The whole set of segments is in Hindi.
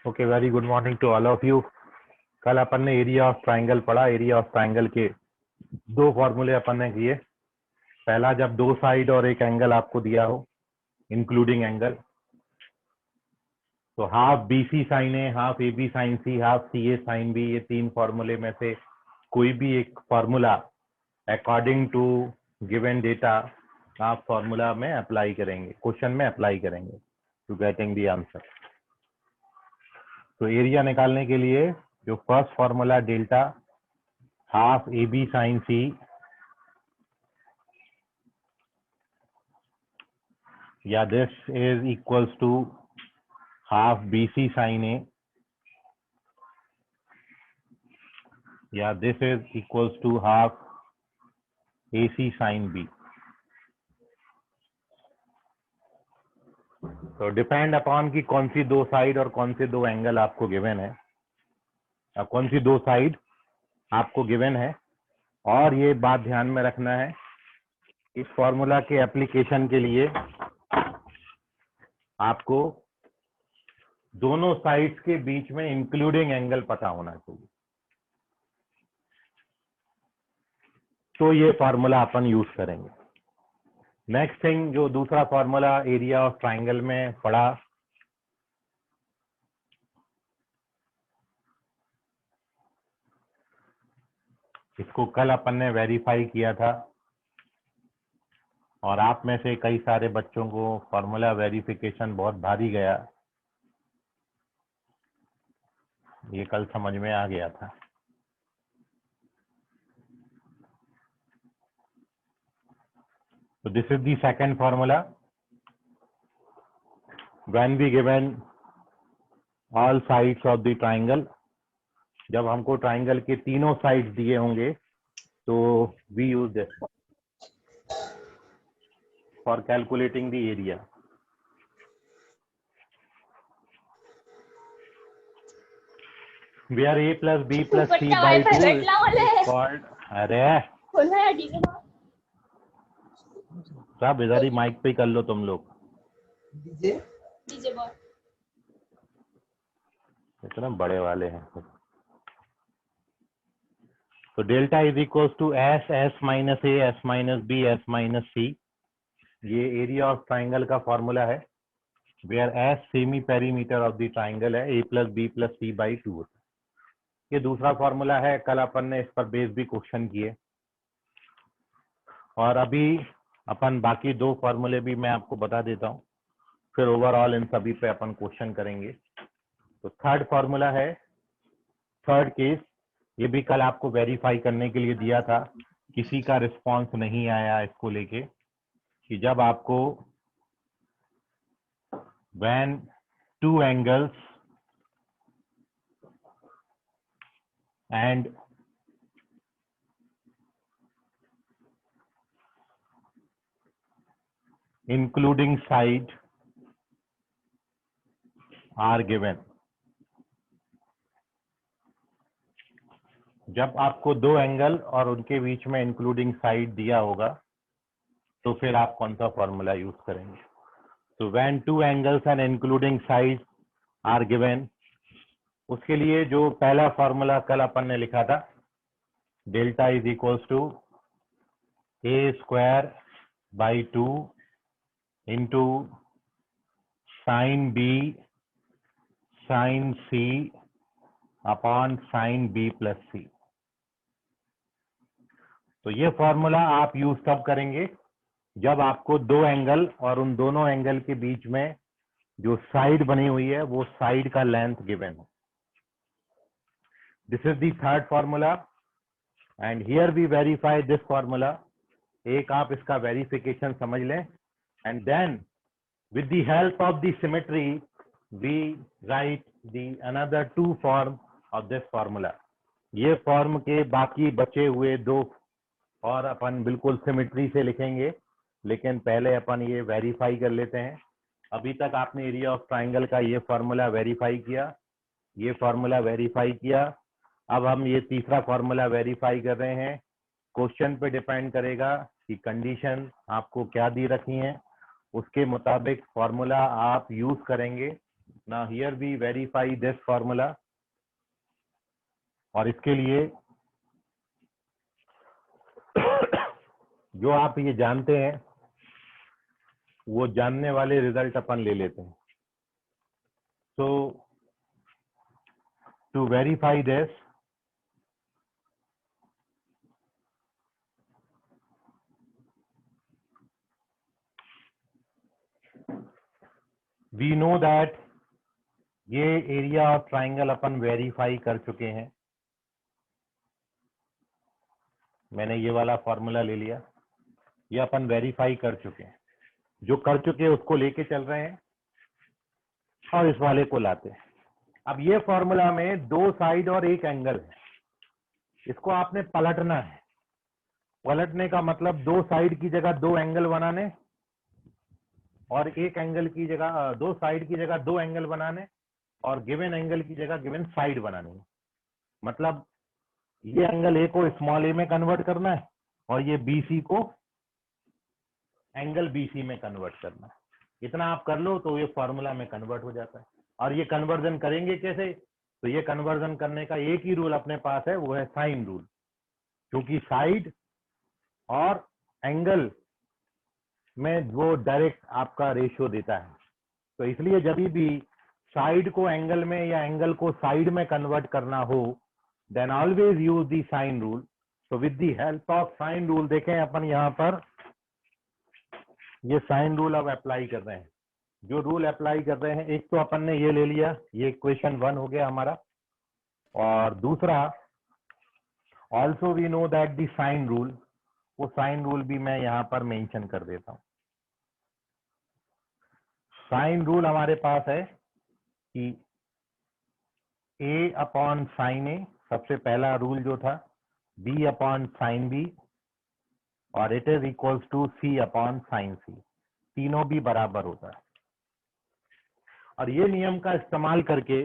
Okay, very good morning to all of you. कल अपन ने एरिया ऑफ ट्राइंगल पढ़ा। एरिया ऑफ ट्राइंगल के दो फॉर्मूले अपन ने किए। पहला, जब दो साइड और एक एंगल आपको दिया हो इंक्लूडिंग एंगल, तो half B C sine A, half A B sine C, half C A sine B, ये तीन फॉर्मूले में से कोई भी एक formula according to given data आप फॉर्मूला में अप्लाई करेंगे, क्वेश्चन में अप्लाई करेंगे टू गेटिंग द आंसर। तो एरिया निकालने के लिए जो first formula delta half A B sine C या this is equals to half B C sine A या this is equals to half A C sine B. तो डिपेंड अपॉन कि कौन सी दो साइड और कौन से दो एंगल आपको गिवन है, या कौन सी दो साइड आपको गिवन है। और ये बात ध्यान में रखना है, इस फॉर्मूला के एप्लीकेशन के लिए आपको दोनों साइड्स के बीच में इंक्लूडिंग एंगल पता होना चाहिए, तो ये फॉर्मूला अपन यूज करेंगे। नेक्स्ट थिंग, जो दूसरा फॉर्मूला एरिया ऑफ ट्राइंगल में पढ़ा, इसको कल अपन ने वेरीफाई किया था और आप में से कई सारे बच्चों को फॉर्मूला वेरिफिकेशन बहुत भारी गया, ये कल समझ में आ गया था। So this is the second formula. When we given all sides of the triangle, जब हमको ट्राइंगल के तीनों साइड्स दिए होंगे तो we use this for calculating the area. Where a plus b plus c by 2 is called, अरे सब इधर ही माइक पे कर लो तुम लोग, डीजे बॉय इतना बड़े वाले हैं। तो delta is equal to S, S minus A, S minus B, S minus C. ये एरिया ऑफ ट्राइंगल का फॉर्मूला है, where S semi perimeter of the triangle है, A plus B plus C by 2। ये दूसरा फॉर्मूला है, कल अपन ने इस पर बेस भी क्वेश्चन किए। और अभी अपन बाकी दो फॉर्मूले भी मैं आपको बता देता हूँ, फिर ओवरऑल इन सभी पे अपन क्वेश्चन करेंगे। तो थर्ड फॉर्मूला है, थर्ड केस, ये भी कल आपको वेरीफाई करने के लिए दिया था, किसी का रिस्पांस नहीं आया इसको लेके, कि जब आपको when two angles and including side are given, जब आपको दो एंगल और उनके बीच में इंक्लूडिंग साइड दिया होगा तो फिर आप कौन सा फॉर्मूला यूज करेंगे। तो when two angles and including side are given, उसके लिए जो पहला फॉर्मूला कल अपन ने लिखा था, delta is equals to A square by 2 into sine B sine C upon sine B plus C. तो ये फॉर्मूला आप यूज तब करेंगे जब आपको दो एंगल और उन दोनों एंगल के बीच में जो साइड बनी हुई है वो साइड का लेंथ गिवन है। This is the third formula and here we verify this formula. एक आप इसका वेरिफिकेशन समझ लें and then with the help of the symmetry we write the another two form of this formula. ये फॉर्म के बाकी बचे हुए दो और अपन बिल्कुल सिमेट्री से लिखेंगे, लेकिन पहले अपन ये वेरीफाई कर लेते हैं। अभी तक आपने एरिया ऑफ ट्राइंगल का ये फॉर्मूला वेरीफाई किया, ये फॉर्मूला वेरीफाई किया, अब हम ये तीसरा फॉर्मूला वेरीफाई कर रहे हैं। क्वेश्चन पे डिपेंड करेगा कि कंडीशन आपको क्या दी रखी है, उसके मुताबिक फॉर्मूला आप यूज करेंगे Now here we verify this formula, और इसके लिए जो आप ये जानते हैं वो जानने वाले रिजल्ट अपन ले लेते हैं. So to verify this, we know that ये area of triangle upon verify कर चुके हैं. मैंने ये वाला फॉर्मूला ले लिया, ये अपन वेरीफाई कर चुके हैं. जो कर चुके हैं उसको लेके चल रहे हैं और इस वाले को लाते हैं. अब ये फॉर्मूला में दो साइड और एक एंगल है, इसको आपने पलटना है. पलटने का मतलब दो साइड की जगह दो एंगल बनाने और एक एंगल की जगह दो साइड की जगह दो एंगल बनाने और गिवन एंगल की जगह गिवन साइड बनानी है. मतलब ये एंगल ए को स्मॉल ए में कन्वर्ट करना है और ये बीसी को एंगल बीसी में कन्वर्ट करना है. इतना आप कर लो तो ये फॉर्मूला में कन्वर्ट हो जाता है. और ये कन्वर्जन करेंगे कैसे? तो ये कन्वर्जन करने का एक ही रूल अपने पास है, वो है साइन रूल. क्योंकि साइड और एंगल में वो डायरेक्ट आपका रेशियो देता है. तो इसलिए जब भी साइड को एंगल में या एंगल को साइड में कन्वर्ट करना हो, then always use the sine rule. तो with the help of sine rule, देखें अपन यहाँ पर ये साइन रूल अब अप्लाई कर रहे हैं. जो रूल अप्लाई कर रहे हैं, एक तो अपन ने ये ले लिया, ये इक्वेशन 1 हो गया हमारा. और दूसरा also we know that the sine rule, वो साइन रूल भी मैं यहाँ पर मेंशन कर देता हूँ. साइन रूल हमारे पास है कि a अपॉन साइन ए, सबसे पहला रूल जो था, b अपॉन साइन बी और it is equals to c upon sine C. तीनों भी बराबर होता है. और ये नियम का इस्तेमाल करके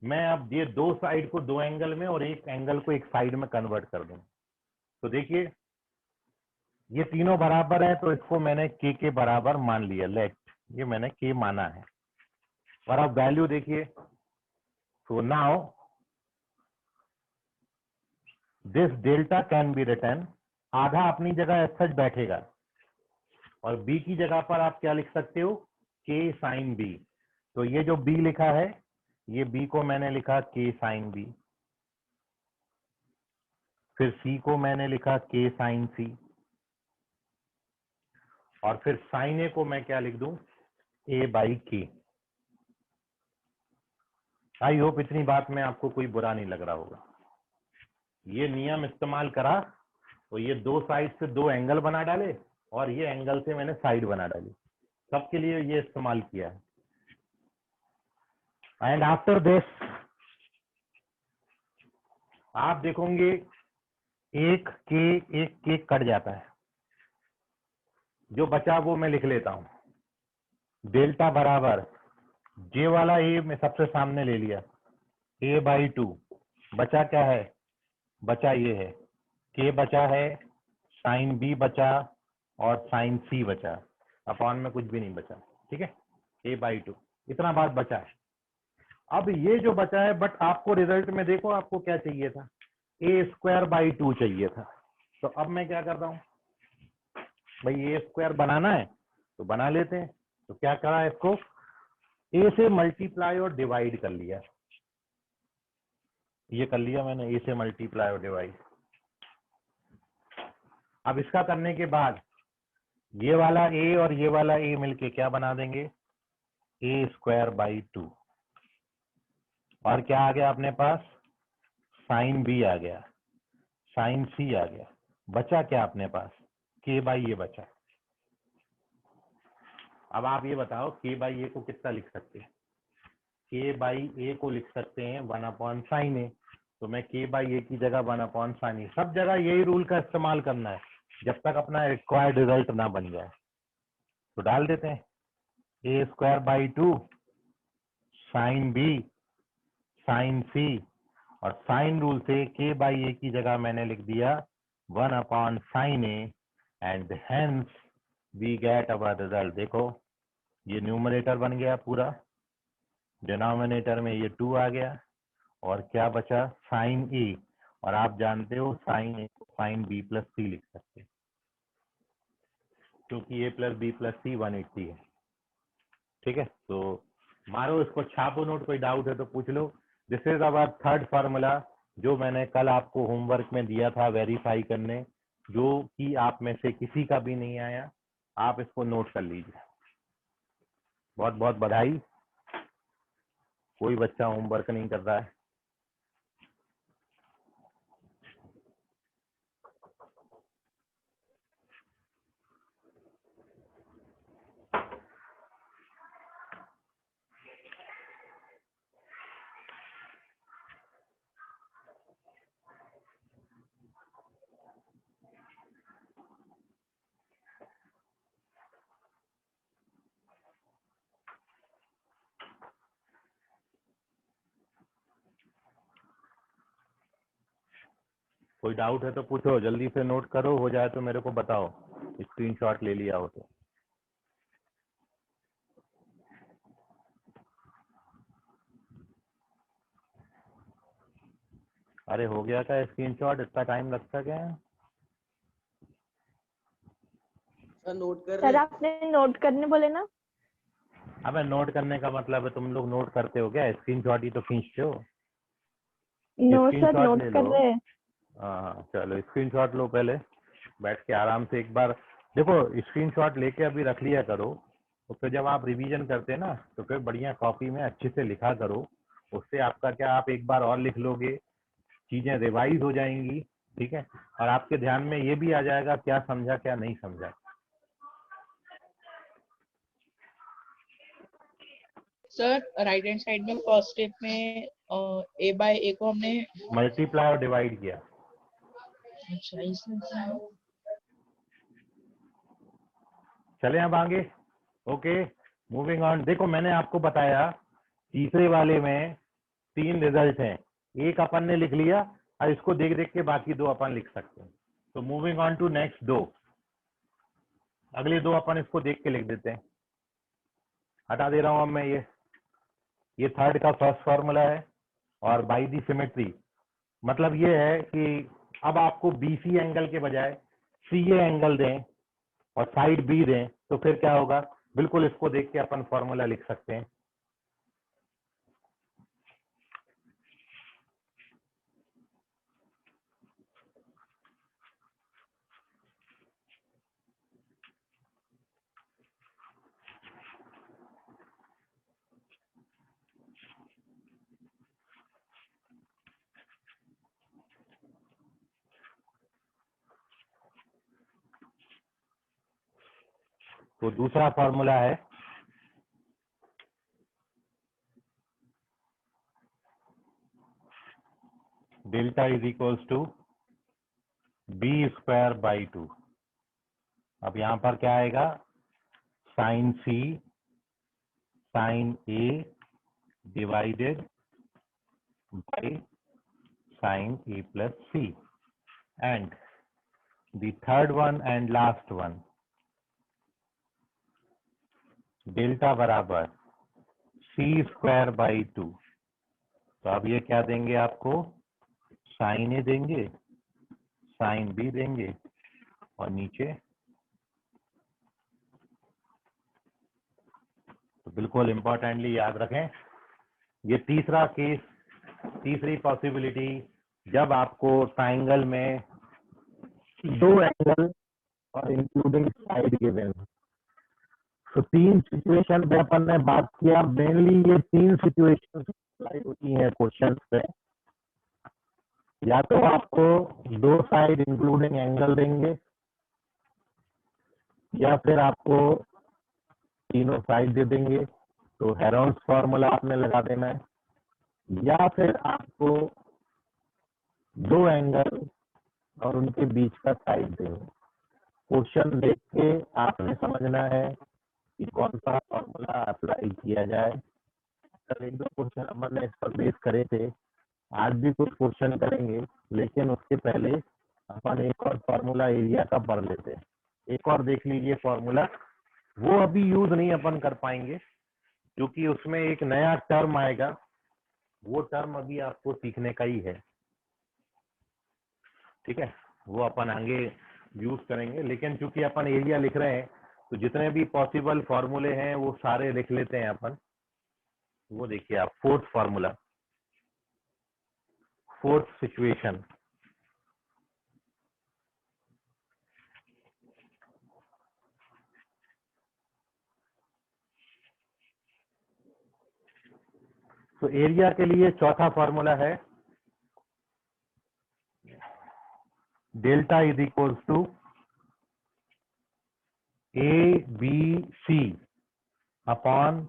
मैं अब ये दो साइड को दो एंगल में और एक एंगल को एक साइड में कन्वर्ट कर दूं. तो देखिए ये तीनों बराबर है, तो इसको मैंने k के बराबर मान लिया. लेट, ये मैंने k माना है. और अब वैल्यू देखिए. So now this delta can be written, आधा अपनी जगह एज सच बैठेगा और b की जगह पर आप क्या लिख सकते हो? k sine b. तो ये जो b लिखा है, ये b को मैंने लिखा k साइन b, फिर c को मैंने लिखा k साइन c, और फिर साइन a को मैं क्या लिख दूं? a by k. I hope इतनी बात में आपको कोई बुरा नहीं लग रहा होगा. ये नियम इस्तेमाल करा तो ये दो साइड से दो एंगल बना डाले और ये एंगल से मैंने साइड बना डाली. सबके लिए ये इस्तेमाल किया है. एंड आफ्टर दिस आप देखोगे एक के कट जाता है, जो बचा वो मैं लिख लेता हूं. डेल्टा बराबर जे वाला ए में सबसे सामने ले लिया, a बाई 2. बचा क्या है? बचा ये है k बचा है, साइन b बचा और साइन c बचा. अपॉन में कुछ भी नहीं बचा. ठीक है, a बाई 2 इतना बात बचा है. अब ये जो बचा है, बट आपको रिजल्ट में देखो आपको क्या चाहिए था? a स्क्वायर बाई 2 चाहिए था. तो अब मैं क्या कर रहा हूँ भाई, a स्क्वायर बनाना है तो बना लेते हैं. तो क्या करा, इसको a से मल्टीप्लाई और डिवाइड कर लिया. ये कर लिया मैंने, a से मल्टीप्लाई और डिवाइड. अब इसका करने के बाद ये वाला a और ये वाला a मिलके क्या बना देंगे? a square by 2. और क्या आ गया अपने पास? साइन b आ गया, साइन c आ गया. बचा क्या अपने पास? k बाई ए बचा. अब आप ये बताओ k बाई ए को कितना लिख सकते हैं? k बाई ए को लिख सकते हैं 1 अपॉन साइन ए. तो मैं k बाई ए की जगह 1 अपॉन साइन ए. सब जगह यही रूल का इस्तेमाल करना है जब तक अपना रिक्वायर्ड रिजल्ट ना बन जाए. तो डाल देते हैं a square by 2 sine b sine c, और साइन रूल से k बाई ए की जगह मैंने लिख दिया 1 upon sine A. And hence we get our result. देखो ये न्यूमरेटर बन गया पूरा डिनोमिनेटर में ये 2 आ गया और क्या बचा साइन ए, और आप जानते हो साइन ए को साइन बी प्लस सी लिख सकते हैं क्योंकि ए प्लस बी प्लस सी 180 है। ठीक है, तो मारो इसको, छापो नोट, कोई डाउट है तो पूछ लो। This is our third formula जो मैंने कल आपको होमवर्क में दिया था वेरीफाई करने, जो कि आप में से किसी का भी नहीं आया। आप इसको नोट कर लीजिए। बहुत बहुत बधाई, कोई बच्चा होमवर्क नहीं कर रहा है। कोई डाउट है तो पूछो, जल्दी से नोट करो, हो जाए तो मेरे को बताओ, स्क्रीनशॉट ले लिया हो तो। अरे हो गया क्या स्क्रीनशॉट, इतना टाइम लगता क्या है? सर नोट कर सर रहे। आपने नोट करने बोले ना? अबे नोट करने का मतलब है तुम लोग नोट करते हो क्या? स्क्रीनशॉट ही तो खींचते हो। नो सर, स्क्रीनशॉट नोट ले कर लो। रहे हैं। हाँ चलो स्क्रीनशॉट लो, पहले बैठ के आराम से एक बार देखो। स्क्रीनशॉट लेके अभी रख लिया करो, तो फिर जब आप रिवीजन करते हैं ना तो फिर बढ़िया कॉपी में अच्छे से लिखा करो। उससे आपका क्या, आप एक बार और लिख लोगे, चीजें रिवाइज हो जाएंगी। ठीक है, और आपके ध्यान में ये भी आ जाएगा क्या समझा क्या नहीं समझा। सर राइट हैंड साइड में फर्स्ट स्टेप में ए बाय ए को हमने मल्टीप्लाई और डिवाइड किया। अच्छा इसमें चले अब आगे। Okay, moving on. देखो मैंने आपको बताया तीसरे वाले में 3 रिजल्ट हैं, एक अपन ने लिख लिया और इसको देख देख के बाकी 2 अपन लिख सकते हैं। तो मूविंग ऑन टू नेक्स्ट 2, अगले 2 अपन इसको देख के लिख देते हैं। हटा दे रहा हूं अब मैं ये थर्ड का फर्स्ट फॉर्मूला है, और बाई दी सिमेट्री मतलब ये है कि अब आपको बीसी एंगल के बजाय सीए एंगल दें और साइड बी दें तो फिर क्या होगा, बिल्कुल इसको देख के अपन फॉर्मूला लिख सकते हैं। तो दूसरा फॉर्मूला है delta is equals to B square by 2। अब यहां पर क्या आएगा, sine C sine A divided by sine A plus C, and the third one and last one delta बराबर सी स्क्वायर बाई 2। तो अब ये क्या देंगे आपको, साइन ए देंगे, साइन बी देंगे, और नीचे तो बिल्कुल इंपॉर्टेंटली याद रखें, ये तीसरा केस, तीसरी पॉसिबिलिटी, जब आपको ट्राइंगल में 2 एंगल और इंक्लूडिंग साइड गिवन। तो 3 सिचुएशन पे अपन ने बात किया, मेनली ये 3 सिचुएशन अप्लाई होती हैं क्वेश्चन पे। या तो आपको 2 साइड इंक्लूडिंग एंगल देंगे, या फिर आपको तीनों साइड दे देंगे, तो हेरोन्स फॉर्मूला आपने लगा देना है, या फिर आपको 2 एंगल और उनके बीच का साइड देंगे। क्वेश्चन देख के आपने समझना है कि कौन सा फॉर्मूला अप्लाई किया जाए। कल 1-2 क्वेश्चन अपन ने इस पर बेस करे थे, आज भी कुछ क्वेश्चन करेंगे, लेकिन उसके पहले अपन एक और फॉर्मूला एरिया का पढ़ लेते हैं। एक और देख लीजिए फॉर्मूला, वो अभी यूज नहीं अपन कर पाएंगे, क्योंकि उसमें एक नया टर्म आएगा, वो टर्म अभी आपको सीखने का ही है, ठीक है, वो अपन आगे यूज करेंगे। लेकिन चूंकि अपन एरिया लिख रहे हैं तो जितने भी पॉसिबल फॉर्मूले हैं वो सारे लिख लेते हैं अपन। वो देखिए आप, फोर्थ फॉर्मूला, फोर्थ सिचुएशन, तो एरिया के लिए चौथा फॉर्मूला है delta is equals to A B C upon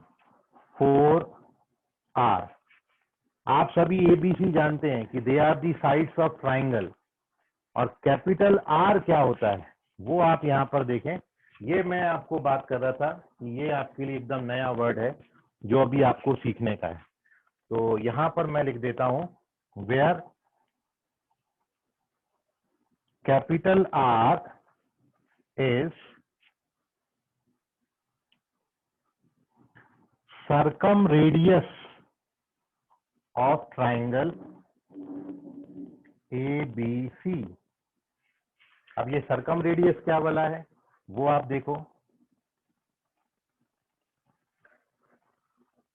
4R। आप सभी एबीसी जानते हैं कि they are the sides of triangle, और कैपिटल आर क्या होता है वो आप यहां पर देखें। ये मैं आपको बात कर रहा था कि ये आपके लिए एकदम नया वर्ड है जो अभी आपको सीखने का है। तो यहां पर मैं लिख देता हूं where capital R is circum radius of triangle A B C. अब ये सर्कम रेडियस क्या वाला है वो आप देखो।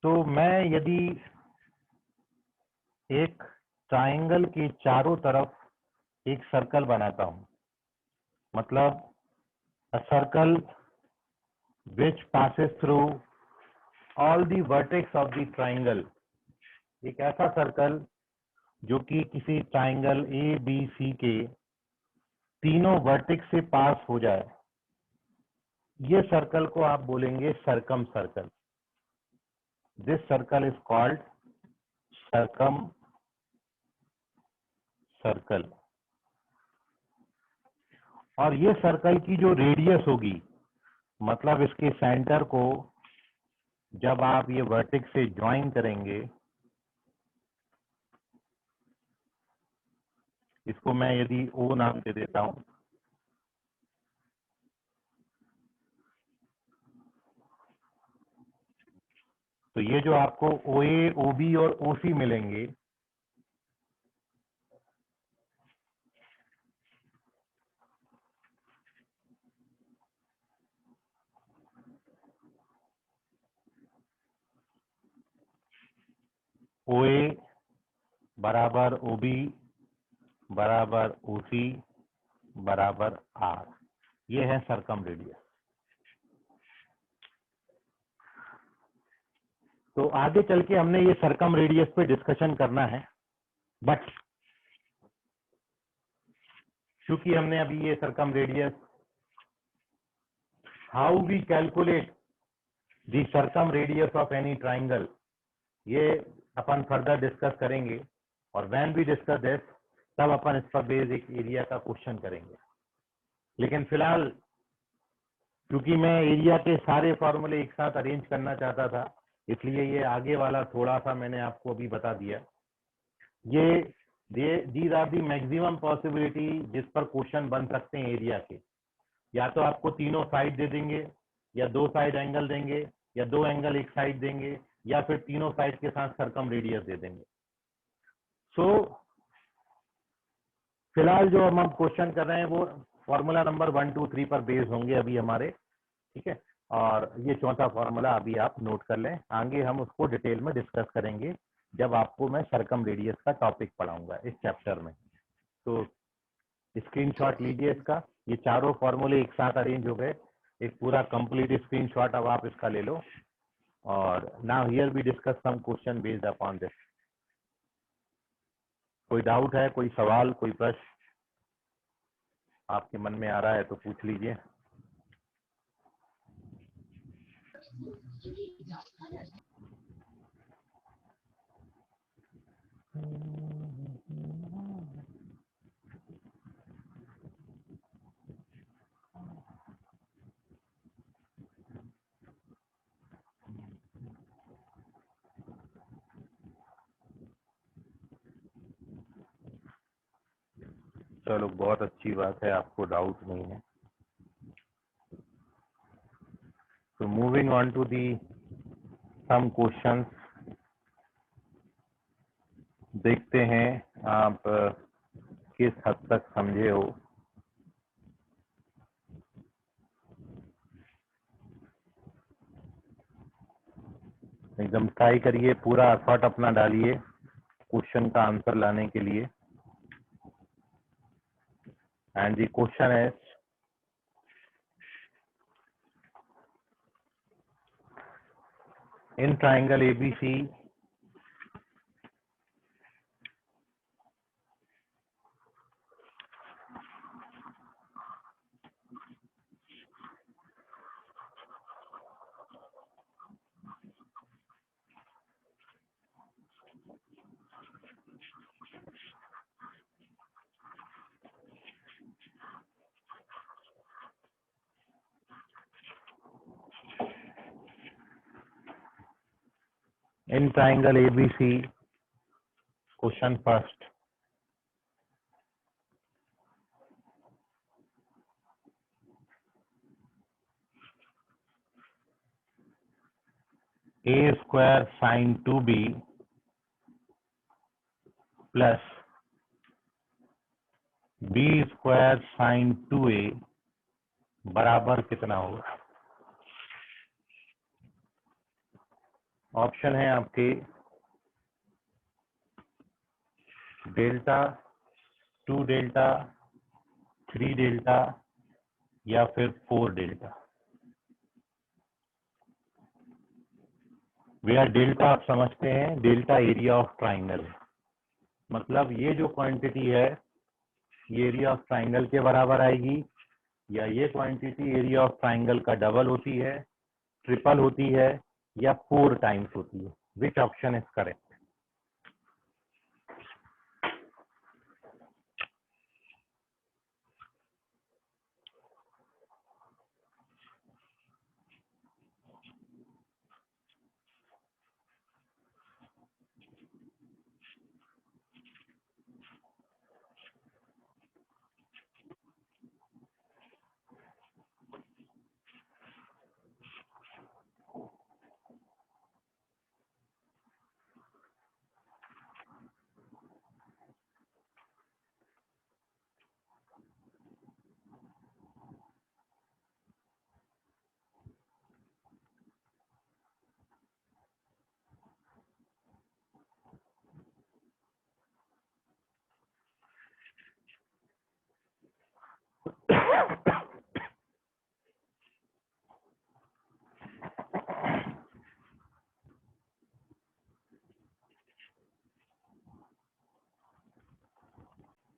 तो मैं यदि एक ट्राइंगल के चारों तरफ एक सर्कल बनाता हूं, मतलब a circle which passes through all the vertex of the triangle, एक ऐसा सर्कल जो कि किसी ट्राइंगल ए बी सी के तीनों वर्टेक्स से पास हो जाए, ये सर्कल को आप बोलेंगे circum circle. This circle is called circum circle. और ये सर्कल की जो रेडियस होगी, मतलब इसके सेंटर को जब आप ये वर्टेक्स से ज्वाइन करेंगे, इसको मैं यदि ओ नाम दे देता हूं, तो ये जो आपको ओ ए, ओ बी और ओ सी मिलेंगे, ओ ए बराबर ओ बी बराबर ओ सी बराबर आर, ये है सर्कम रेडियस। तो आगे चल के हमने ये सर्कम रेडियस पे डिस्कशन करना है, बट क्योंकि हमने अभी ये circum radius, how we calculate the circum radius of any triangle, ये अपन फर्दर डिस्कस करेंगे। और व्हेन वी डिस्कस दिस, तब अपन इस पर बेस्ड एक एरिया का क्वेश्चन करेंगे। लेकिन फिलहाल क्योंकि मैं एरिया के सारे फॉर्मूले एक साथ अरेंज करना चाहता था, इसलिए ये आगे वाला थोड़ा सा मैंने आपको अभी बता दिया। ये these are the maximum possibility जिस पर क्वेश्चन बन सकते हैं एरिया के। या तो आपको तीनों साइड दे देंगे, या दो साइड एंगल देंगे, या दो एंगल एक साइड देंगे, या फिर तीनों साइड के साथ सर्कम रेडियस दे देंगे। सो फिलहाल जो हम क्वेश्चन कर रहे हैं वो फॉर्मूला नंबर 1, 2, 3 पर बेस्ड होंगे अभी हमारे, ठीक है। और ये चौथा फॉर्मूला अभी आप नोट कर लें, आगे हम उसको डिटेल में डिस्कस करेंगे जब आपको मैं सर्कम रेडियस का टॉपिक पढ़ाऊंगा इस चैप्टर में। तो स्क्रीनशॉट लीजिए इसका, ये चारों फॉर्मूले एक साथ अरेंज हो गए, एक पूरा कंप्लीट स्क्रीनशॉट अब आप इसका ले लो। और now here we discuss some question based upon this. कोई डाउट है, कोई सवाल, कोई प्रश्न आपके मन में आ रहा है तो पूछ लीजिए। चलो बहुत अच्छी बात है, आपको डाउट नहीं है। So moving on to the some questions देखते हैं आप किस हद तक समझे हो। एकदम ट्राई करिए, पूरा एफर्ट अपना डालिए क्वेश्चन का आंसर लाने के लिए। एंड द क्वेश्चन है in triangle ABC in triangle ABC, question first. A square sin 2B plus B square sin 2A बराबर कितना होगा? ऑप्शन है आपके डेल्टा, 2 डेल्टा, 3 डेल्टा या फिर 4 डेल्टा। वेयर डेल्टा आप समझते हैं, डेल्टा एरिया ऑफ ट्राइंगल है, मतलब ये जो क्वांटिटी है ये एरिया ऑफ ट्राइंगल के बराबर आएगी, या ये क्वांटिटी एरिया ऑफ ट्राइंगल का डबल होती है, ट्रिपल होती है, या 4 टाइम्स होती है। Which option is correct?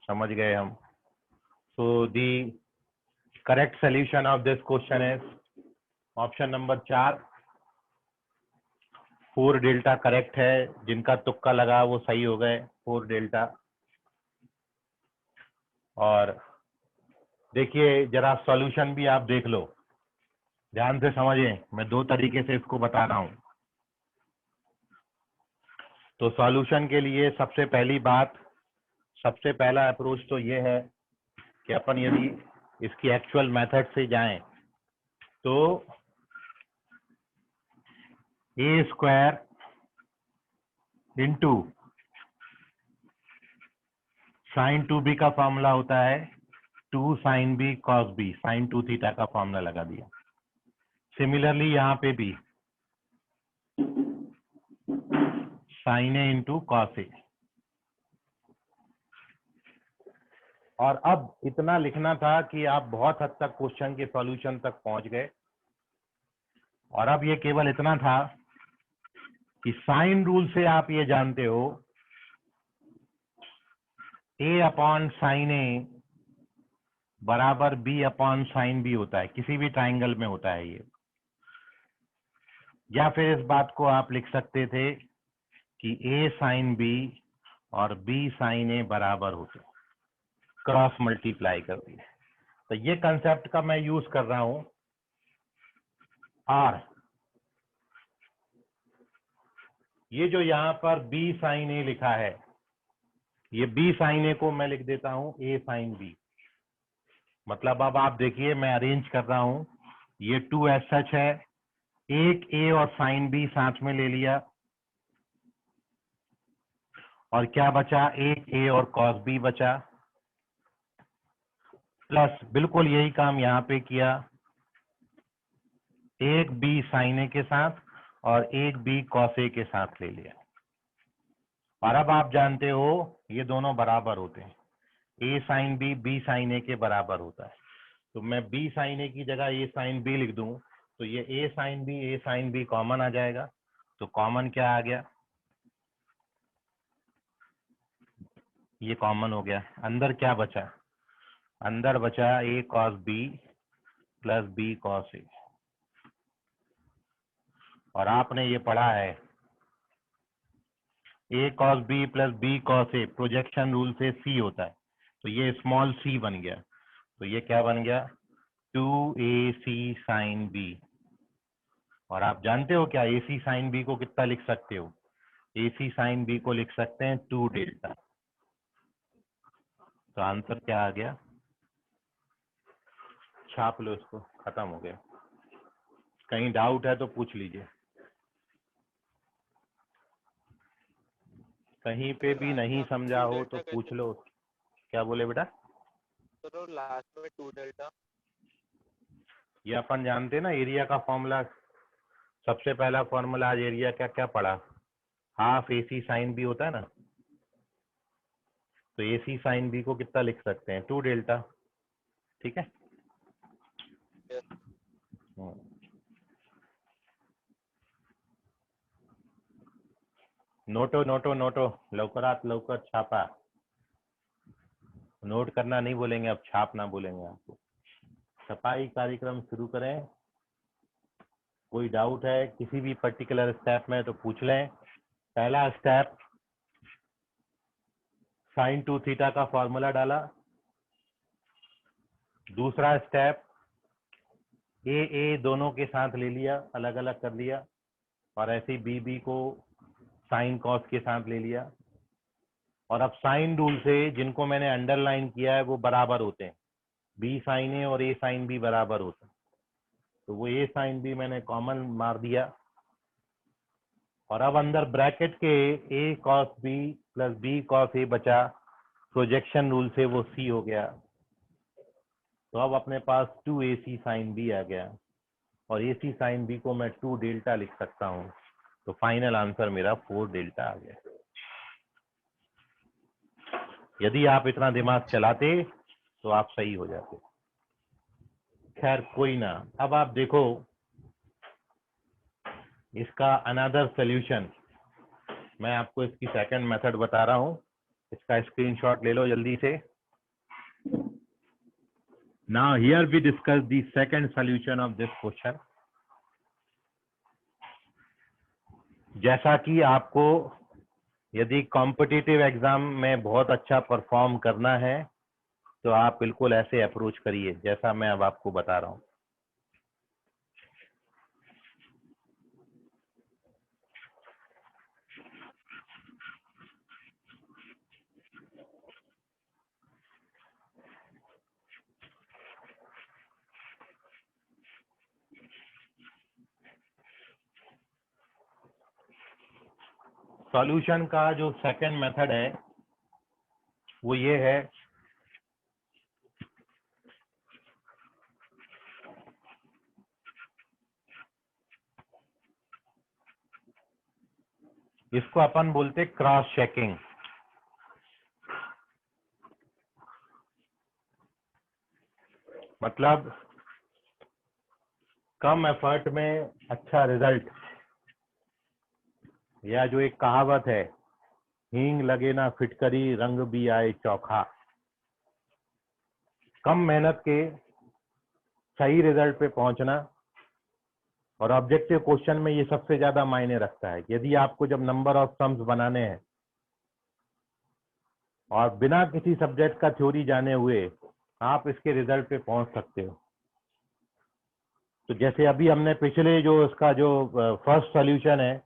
समझ गए हम। So the correct solution of this question is option number 4, 4 delta correct है। जिनका तुक्का लगा वो सही हो गए, 4 डेल्टा। और देखिए जरा सॉल्यूशन भी आप देख लो, ध्यान से समझें, मैं 2 तरीके से इसको बता रहा हूं। तो सॉल्यूशन के लिए सबसे पहली बात, सबसे पहला अप्रोच तो ये है कि अपन यदि इसकी एक्चुअल मेथड से जाएं तो ए स्क्वायर इंटू साइन 2b का फॉर्मूला होता है 2 sine b cos b, sine 2 theta का फॉर्मूला लगा दिया। सिमिलरली यहाँ पे भी sine A into cos A. और अब इतना लिखना था कि आप बहुत हद तक क्वेश्चन के सॉल्यूशन तक पहुंच गए। और अब ये केवल इतना था कि साइन रूल से आप ये जानते हो a अपॉन साइन ए बराबर b अपॉन साइन b होता है, किसी भी ट्राइंगल में होता है ये। या फिर इस बात को आप लिख सकते थे कि a साइन b और b साइन ए बराबर होते हैं, क्रॉस मल्टीप्लाई कर दिए। तो ये कंसेप्ट का मैं यूज कर रहा हूं। और ये जो यहाँ पर b साइन ए लिखा है, ये b साइन ए को मैं लिख देता हूं a साइन b। मतलब अब आप देखिए मैं अरेंज कर रहा हूं, ये 2 एस सच है, एक ए और साइन बी साथ में ले लिया, और क्या बचा, एक ए और कॉस बी बचा, प्लस बिल्कुल यही काम यहाँ पे किया, एक बी साइन ए के साथ और एक बी कॉस ए के साथ ले लिया। और अब आप जानते हो ये दोनों बराबर होते हैं, ए साइन बी साइन ए के बराबर होता है। तो मैं बी साइन ए की जगह ए साइन बी लिख दूं तो ये ए साइन बी कॉमन आ जाएगा। तो कॉमन क्या आ गया, ये कॉमन हो गया। अंदर क्या बचा, अंदर बचा A cos B plus B cos A. और आपने ये पढ़ा है A cos B plus B cos A projection rule से सी होता है, तो ये स्मॉल सी बन गया। तो ये क्या बन गया, 2ac साइन बी। और आप जानते हो क्या ac साइन बी को कितना लिख सकते हो, ac साइन बी को लिख सकते हैं 2 डेल्टा। तो आंसर क्या आ गया, छाप लो इसको, खत्म हो गया। कहीं डाउट है तो पूछ लीजिए, कहीं पे भी नहीं समझा हो तो पूछ लो। क्या बोले बेटा, तो लास्ट में 2 डेल्टा। ये अपन जानते हैं ना एरिया का फॉर्मूला, सबसे पहला फॉर्मूला आज एरिया का क्या पढ़ा, हाफ AC साइन बी होता है ना। तो AC साइन बी को कितना लिख सकते हैं, 2 डेल्टा। ठीक है, नोटो नोटो नोटो, लवकरात लवकर छापा। नोट करना नहीं बोलेंगे, अब छापना बोलेंगे आपको। छपाई कार्यक्रम शुरू करें। कोई डाउट है किसी भी पर्टिकुलर स्टेप में तो पूछ लें। पहला स्टेप, साइन 2 थीटा का फॉर्मूला डाला। दूसरा स्टेप, ए दोनों के साथ ले लिया, अलग अलग कर लिया, और ऐसे ही बी को साइन कॉस के साथ ले लिया। और अब साइन रूल से जिनको मैंने अंडरलाइन किया है वो बराबर होते हैं, बी साइन ए और ए साइन बी बराबर होते हैं। तो वो ए साइन बी मैंने कॉमन मार दिया। और अब अंदर ब्रैकेट के A cos B plus B cos A बचा, प्रोजेक्शन रूल से वो सी हो गया। तो अब अपने पास 2ac साइन बी आ गया, और ac साइन बी को मैं 2 डेल्टा लिख सकता हूँ। तो फाइनल आंसर मेरा 4 डेल्टा आ गया। यदि आप इतना दिमाग चलाते तो आप सही हो जाते। खैर कोई ना, अब आप देखो इसका अनदर सॉल्यूशन। मैं आपको इसकी सेकंड मेथड बता रहा हूँ, इसका स्क्रीनशॉट ले लो जल्दी से। Now here we discuss the second solution of this question. जैसा कि आपको यदि कॉम्पिटिटिव एग्जाम में बहुत अच्छा परफॉर्म करना है तो आप बिल्कुल ऐसे अप्रोच करिए जैसा मैं अब आपको बता रहा हूँ। सॉल्यूशन का जो सेकंड मेथड है वो ये है, इसको अपन बोलते क्रॉस चेकिंग। मतलब कम एफर्ट में अच्छा रिजल्ट, या जो एक कहावत है, हींग लगे ना फिटकरी रंग भी आए चौखा। कम मेहनत के सही रिजल्ट पे पहुंचना, और ऑब्जेक्टिव क्वेश्चन में ये सबसे ज्यादा मायने रखता है। यदि आपको जब नंबर ऑफ सम्स बनाने हैं और बिना किसी सब्जेक्ट का थ्योरी जाने हुए आप इसके रिजल्ट पे पहुंच सकते हो। तो जैसे अभी हमने पिछले जो इसका जो फर्स्ट सॉल्यूशन है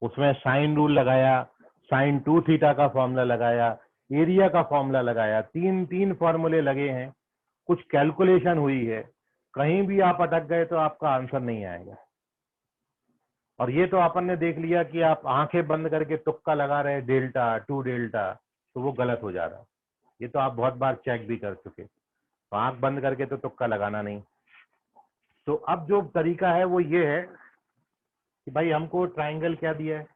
उसमें साइन रूल लगाया, साइन 2 थीटा का फॉर्मूला लगाया, एरिया का फॉर्मूला लगाया, तीन फॉर्मूले लगे हैं, कुछ कैलकुलेशन हुई है। कहीं भी आप अटक गए तो आपका आंसर नहीं आएगा। और ये तो अपन ने देख लिया कि आप आंखें बंद करके तुक्का लगा रहे हैं डेल्टा 2 डेल्टा, तो वो गलत हो जा रहा है। ये तो आप बहुत बार चेक भी कर चुके, तो आंख बंद करके तो तुक्का लगाना नहीं। तो अब जो तरीका है वो ये है कि भाई हमको ट्राइंगल क्या दिया है,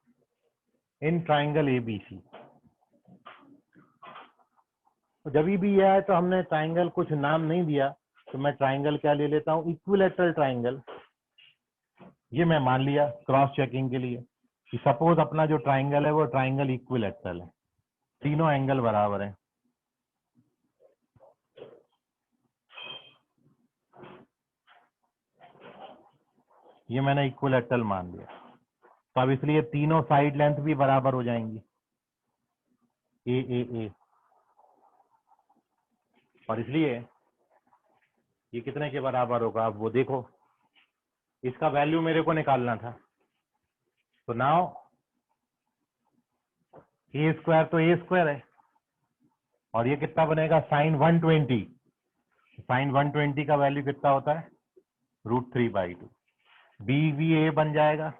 इन ट्राइंगल एबीसी। जब भी यह है तो हमने ट्राइंगल कुछ नाम नहीं दिया, तो मैं ट्राइंगल क्या ले लेता हूँ, इक्विलैटरल ट्राइंगल। ये मैं मान लिया क्रॉस चेकिंग के लिए कि सपोज अपना जो ट्राइंगल है वो ट्राइंगल इक्विलैटरल है, तीनों एंगल बराबर है। ये मैंने इक्विलैटरल मान लिया, तो अब इसलिए तीनों साइड लेंथ भी बराबर हो जाएंगी, ए। और इसलिए ये कितने के बराबर होगा, अब वो देखो, इसका वैल्यू मेरे को निकालना था। तो नाउ ए स्क्वायर तो ए स्क्वायर है, और ये कितना बनेगा, साइन 120। साइन 120 का वैल्यू कितना होता है, √3/2। बी भी ए बन जाएगा,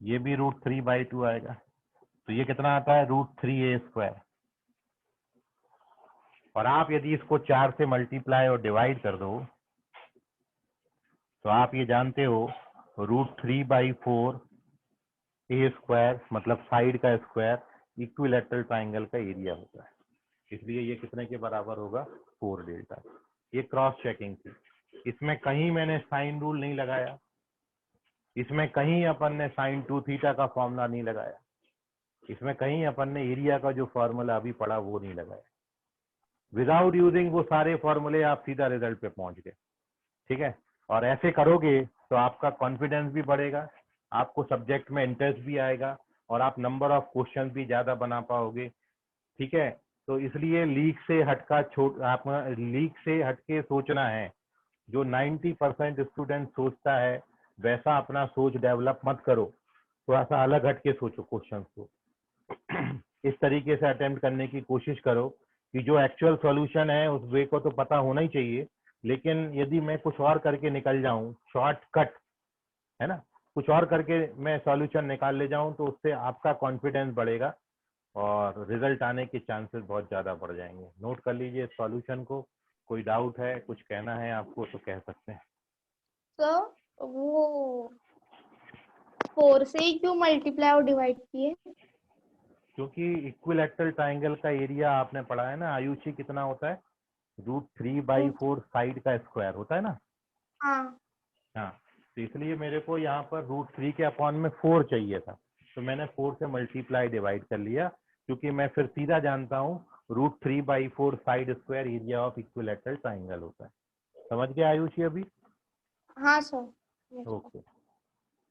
ये भी √3/2 आएगा, तो ये कितना आता है, √3a²। और आप यदि इसको 4 से मल्टीप्लाई और डिवाइड कर दो, तो आप ये जानते हो √3/4a² मतलब साइड का स्क्वायर इक्विलैटरल ट्राइंगल का एरिया होता है। इसलिए ये कितने के बराबर होगा, 4 डेल्टा। ये क्रॉस चेकिंग थी, इसमें कहीं मैंने साइन रूल नहीं लगाया, इसमें कहीं अपन ने sin 2 थीटा का फॉर्मूला नहीं लगाया, इसमें कहीं अपन ने एरिया का जो फॉर्मूला अभी पढ़ा वो नहीं लगाया। विदाउट यूजिंग वो सारे फॉर्मूले आप सीधा रिजल्ट पे पहुंच गए, ठीक है। और ऐसे करोगे तो आपका कॉन्फिडेंस भी बढ़ेगा, आपको सब्जेक्ट में इंटरेस्ट भी आएगा, और आप नंबर ऑफ क्वेश्चन भी ज्यादा बना पाओगे, ठीक है। तो इसलिए लीक से हटके सोचना है। जो 90% स्टूडेंट सोचता है वैसा अपना सोच डेवलप मत करो, थोड़ा सा अलग हटके सोचो क्वेश्चन को। इस तरीके से अटेम्प्ट करने की कोशिश करो कि जो एक्चुअल सॉल्यूशन है उस वे को तो पता होना ही चाहिए, लेकिन यदि मैं कुछ और करके निकल जाऊं, शॉर्टकट है ना, कुछ और करके मैं सॉल्यूशन निकाल ले जाऊं, तो उससे आपका कॉन्फिडेंस बढ़ेगा और रिजल्ट आने के चांसेस बहुत ज्यादा बढ़ जाएंगे। नोट कर लीजिए सॉल्यूशन को। कोई डाउट है, कुछ कहना है आपको तो कह सकते हैं। सर वो 4 से ही क्यों मल्टीप्लाई और डिवाइड किए? क्योंकि इक्विलैटरल ट्राइंगल का एरिया आपने पढ़ा है ना आयुषी, कितना होता है, √3/4 साइड का स्क्वायर होता है ना। हाँ हाँ, तो इसलिए मेरे को यहाँ पर √3 के अपॉन में 4 चाहिए था, तो मैंने 4 से मल्टीप्लाई डिवाइड कर लिया, क्योंकि मैं फिर सीधा जानता हूँ √3/4 side square area of equilateral triangle होता है। समझ गए आयुषी अभी? हाँ सर। ओके,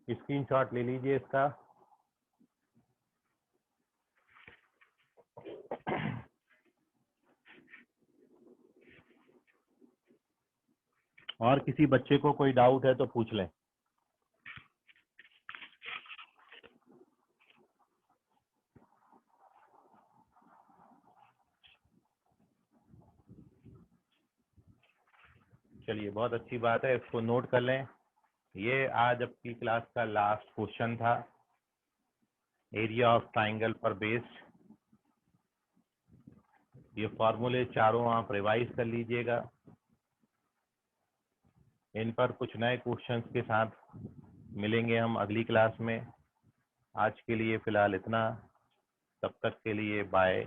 स्क्रीनशॉट ले लीजिए इसका। और किसी बच्चे को कोई डाउट है तो पूछ लें। चलिए, बहुत अच्छी बात है, इसको नोट कर लें। ये आज आपकी क्लास का लास्ट क्वेश्चन था, एरिया ऑफ ट्राइंगल पर बेस्ड। ये फॉर्मूले चारों आप रिवाइज कर लीजिएगा, इन पर कुछ नए क्वेश्चंस के साथ मिलेंगे हम अगली क्लास में। आज के लिए फिलहाल इतना, तब तक के लिए बाय,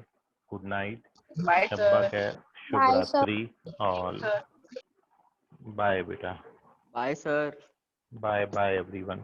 गुड नाइट, बाय शब्बा सर। खैर, शुभ रात्रि, और बाय बेटा, bye sir. Bye bye everyone.